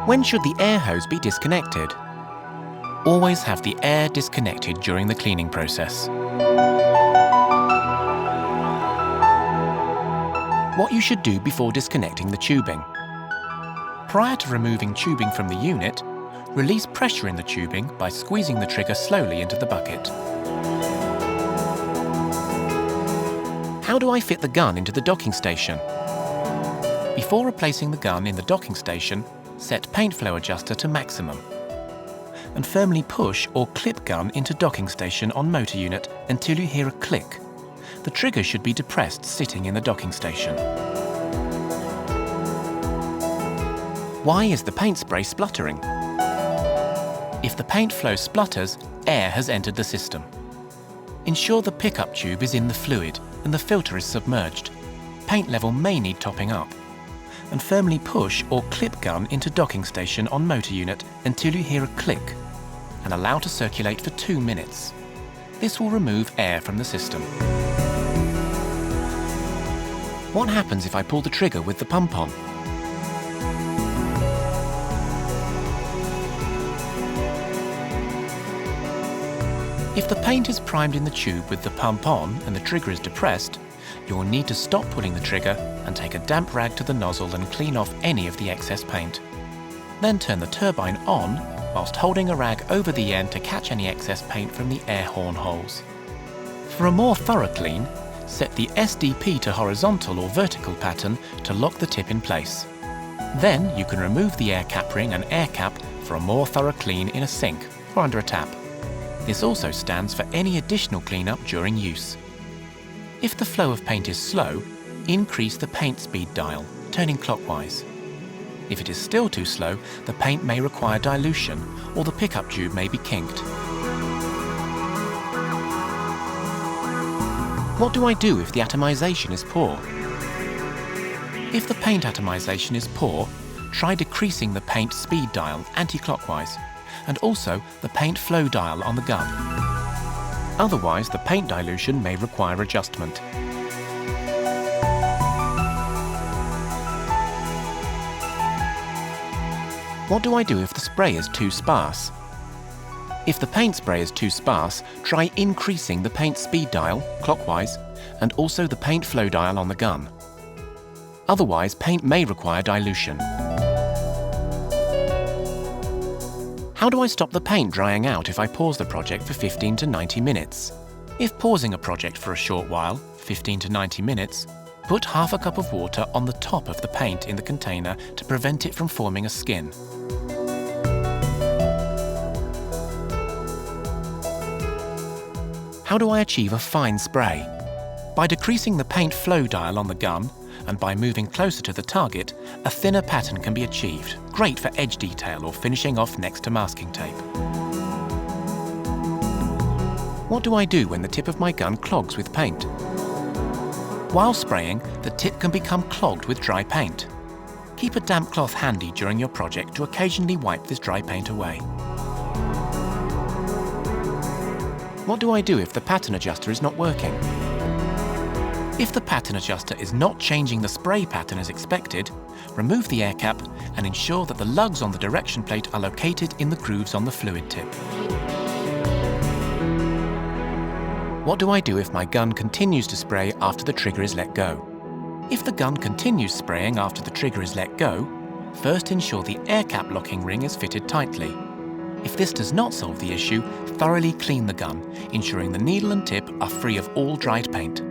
When should the air hose be disconnected? Always have the air disconnected during the cleaning process. What you should do before disconnecting the tubing. Prior to removing tubing from the unit, release pressure in the tubing by squeezing the trigger slowly into the bucket. How do I fit the gun into the docking station? Before replacing the gun in the docking station, set paint flow adjuster to maximum and firmly push or clip gun into docking station on motor unit until you hear a click. The trigger should be depressed sitting in the docking station. Why is the paint spray spluttering? If the paint flow splutters, air has entered the system. Ensure the pickup tube is in the fluid and the filter is submerged. Paint level may need topping up. And firmly push or clip gun into docking station on motor unit until you hear a click and allow to circulate for 2 minutes. This will remove air from the system. What happens if I pull the trigger with the pump on? If the paint is primed in the tube with the pump on and the trigger is depressed, you will need to stop pulling the trigger and take a damp rag to the nozzle and clean off any of the excess paint. Then turn the turbine on whilst holding a rag over the end to catch any excess paint from the air horn holes. For a more thorough clean, set the SDP to horizontal or vertical pattern to lock the tip in place. Then you can remove the air cap ring and air cap for a more thorough clean in a sink or under a tap. This also stands for any additional cleanup during use. If the flow of paint is slow, increase the paint speed dial, turning clockwise. If it is still too slow, the paint may require dilution or the pickup tube may be kinked. What do I do if the atomization is poor? If the paint atomization is poor, try decreasing the paint speed dial anti-clockwise and also the paint flow dial on the gun. Otherwise, the paint dilution may require adjustment. What do I do if the spray is too sparse? If the paint spray is too sparse, try increasing the paint speed dial, clockwise, and also the paint flow dial on the gun. Otherwise, paint may require dilution. How do I stop the paint drying out if I pause the project for 15 to 90 minutes? If pausing a project for a short while, 15 to 90 minutes, put half a cup of water on the top of the paint in the container to prevent it from forming a skin. How do I achieve a fine spray? By decreasing the paint flow dial on the gun and by moving closer to the target, a thinner pattern can be achieved, great for edge detail or finishing off next to masking tape. What do I do when the tip of my gun clogs with paint? While spraying, the tip can become clogged with dry paint. Keep a damp cloth handy during your project to occasionally wipe this dry paint away. What do I do if the pattern adjuster is not working? If the pattern adjuster is not changing the spray pattern as expected, remove the air cap and ensure that the lugs on the direction plate are located in the grooves on the fluid tip. What do I do if my gun continues to spray after the trigger is let go? If the gun continues spraying after the trigger is let go, first ensure the air cap locking ring is fitted tightly. If this does not solve the issue, thoroughly clean the gun, ensuring the needle and tip are free of all dried paint.